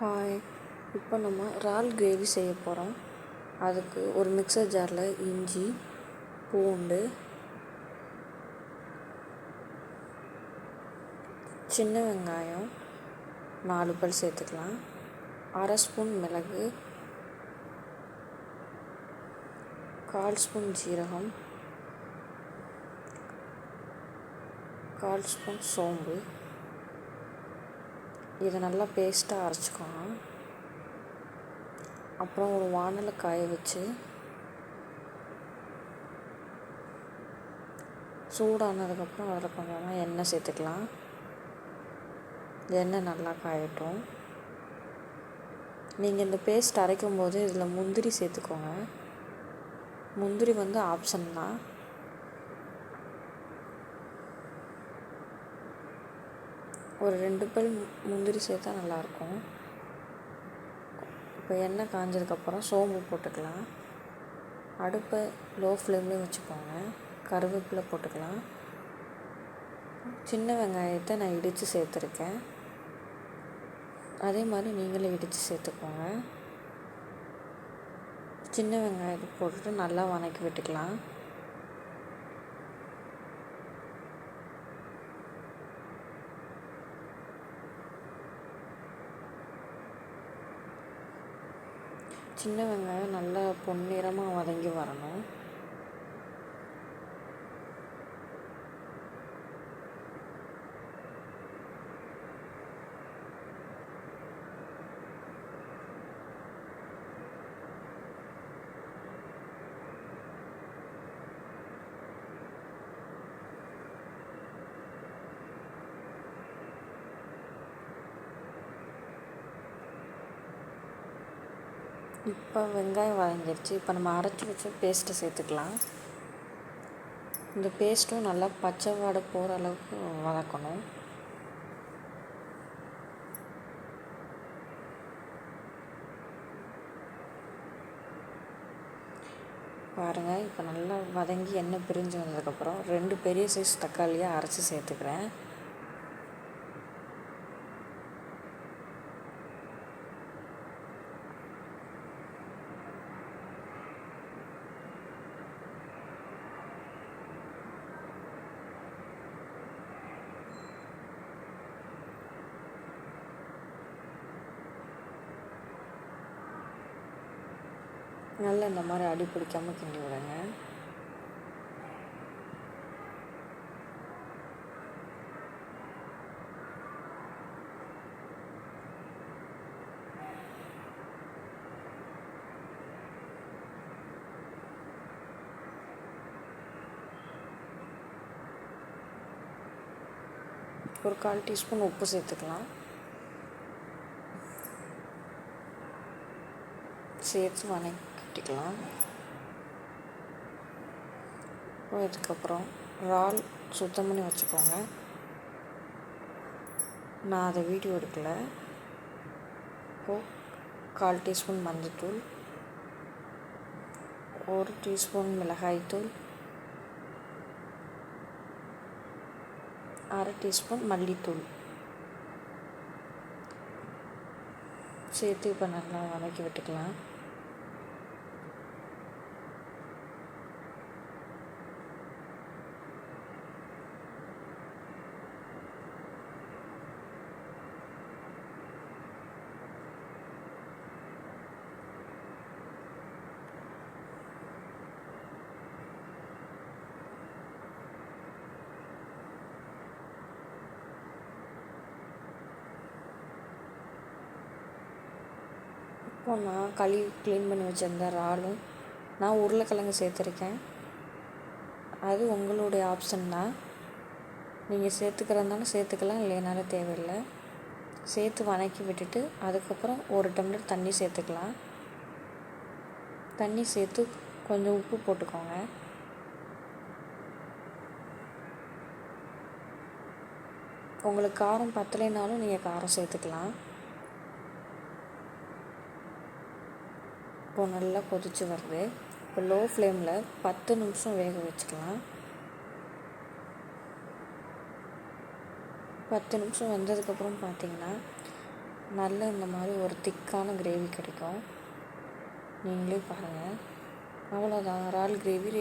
Hi. இப்போ நம்ம இறால் கிரேவி செய்ய போகிறோம். அதுக்கு ஒரு மிக்சர் ஜாரில் இஞ்சி, பூண்டு, சின்ன வெங்காயம் 4 பல் சேர்த்துக்கலாம். 1/2 ஸ்பூன் மிளகு, 1/4 ஸ்பூன் ஜீரகம், 1/4 ஸ்பூன் சோம்பு. இதை நல்லா பேஸ்ட்டாக அரைச்சிக்கோங்க. அப்புறம் ஒரு வாணலை காய வச்சு சூடானதுக்கப்புறம் அதில் கொஞ்சமாக எண்ணெய் சேர்த்துக்கலாம். எண்ணெய் நல்லா காயட்டும். நீங்கள் இந்த பேஸ்ட் அரைக்கும் போது இதில் முந்திரி சேர்த்துக்கோங்க. முந்திரி ஆப்ஷன் தான். ஒரு 2 பல் முந்திரி சேர்த்தா நல்லாயிருக்கும். இப்போ எண்ணெய் காஞ்சதுக்கப்புறம் சோம்பு போட்டுக்கலாம். அடுப்பை லோ ஃப்ளேம்லேயே வச்சுக்கோங்க. கருவேப்பிலை போட்டுக்கலாம். சின்ன வெங்காயத்தை நான் இடித்து சேர்த்துருக்கேன். அதே மாதிரி நீங்களே இடித்து சேர்த்துக்கோங்க. சின்ன வெங்காயத்தை போட்டுட்டு நல்லா வதக்கி விட்டுக்கலாம். சின்ன வெங்காயம் நல்லா பொன்னிறமாக வதங்கி வரணும். இப்போ வெங்காயம் வதங்கிடுச்சு. இப்போ நம்ம அரைச்சி வச்ச பேஸ்ட்டை சேர்த்துக்கலாம். இந்த பேஸ்ட்டும் நல்லா பச்சை வாடை போகிற அளவுக்கு வதக்கணும். பாருங்கள், இப்போ நல்லா வதங்கி எண்ணெய் பிரிஞ்சு வந்ததுக்கப்புறம் 2 பெரிய சைஸ் தக்காளியை அரைச்சி சேர்த்துக்கிறேன். நல்லா இந்த மாதிரி அடி பிடிக்காமல் கிண்டி விடுங்க. ஒரு 1/4 டீஸ்பூன் உப்பு சேர்த்துக்கலாம். சேர்த்து வதக்கிக்கலாம். இதுக்கப்புறம் இறால் சுத்தம் பண்ணி வச்சுக்கோங்க. நான் அதை வீடியோ எடுக்கலை. இப்போது 1/4 டீஸ்பூன் மஞ்சள்தூள், 1 டீஸ்பூன் மிளகாய்த்தூள், 1/2 டீஸ்பூன் மல்லித்தூள் சேர்த்து இப்போ நல்லா வதக்கி விட்டுக்கலாம். இப்போ நான் க்ளீன் பண்ணி வச்சுருந்த இறாலும் நான் உருளைக்கிழங்கு சேர்த்துருக்கேன். அது உங்களுடைய ஆப்ஷன் தான். நீங்கள் சேர்த்துக்கிறதுனாலும் சேர்த்துக்கலாம், இல்லைனாலும் தேவையில்லை. சேர்த்து வதக்கி விட்டுட்டு அதுக்கப்புறம் 1 டம்ளர் தண்ணி சேர்த்துக்கலாம். தண்ணி சேர்த்து கொஞ்சம் உப்பு போட்டுக்கோங்க. உங்களுக்கு காரம் பத்தலைனாலும் நீங்கள் காரம் சேர்த்துக்கலாம். இப்போ நல்லா கொதித்து வருது. இப்போ லோ ஃப்ளேமில் 10 நிமிஷம் வேக வச்சுக்கலாம். 10 நிமிஷம் வந்ததுக்கப்புறம் பார்த்திங்கன்னா நல்ல இந்த மாதிரி ஒரு திக்கான கிரேவி கிடைக்கும். நீங்களே பாருங்கள். அவ்வளோதான், இறால் கிரேவி